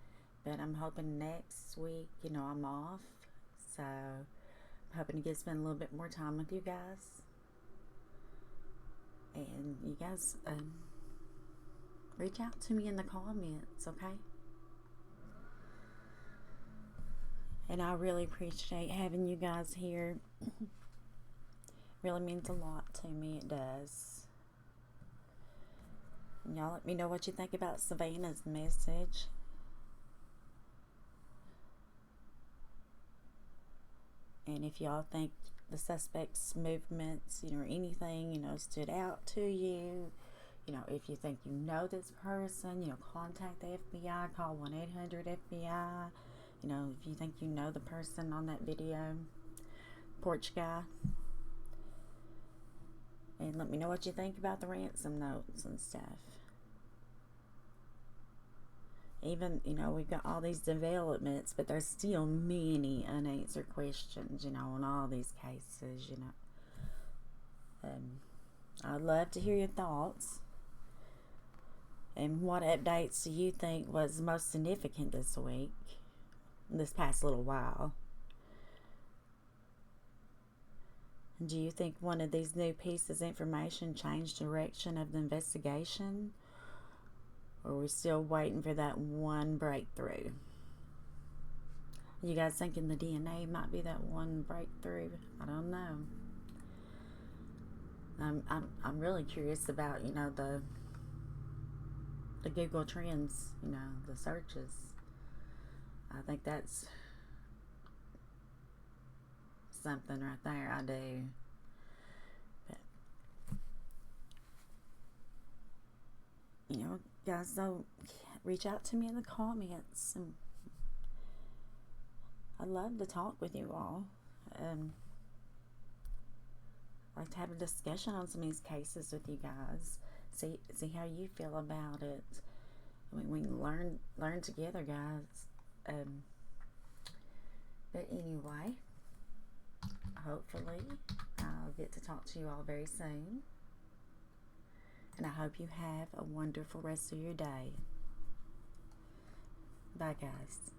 but I'm hoping next week, you know, I'm off. So I'm hoping to get spend a little bit more time with you guys. And you guys reach out to me in the comments, okay? And I really appreciate having you guys here. Really means a lot to me, it does. And y'all let me know what you think about Savannah's message. And if y'all think the suspect's movements, you know, or anything, you know, stood out to you, you know, if you think you know this person, you know, contact the FBI, call 1-800-FBI. You know, if you think you know the person on that video, porch guy. And let me know what you think about the ransom notes and stuff. Even, you know, we've got all these developments, but there's still many unanswered questions, you know, on all these cases, you know. I'd love to hear your thoughts. And what updates do you think was most significant this week, this past little while? Do you think one of these new pieces of information changed direction of the investigation? Or are we still waiting for that one breakthrough? You guys thinking the DNA might be that one breakthrough? I don't know. I'm really curious about, you know, the Google Trends, you know, the searches. I think that's something right there. I do. But, you know, guys, don't reach out to me in the comments. And I'd love to talk with you all. I'd like to have a discussion on some of these cases with you guys. See how you feel about it. I mean, we can learn together, guys. But anyway, hopefully I'll get to talk to you all very soon. And I hope you have a wonderful rest of your day. Bye, guys.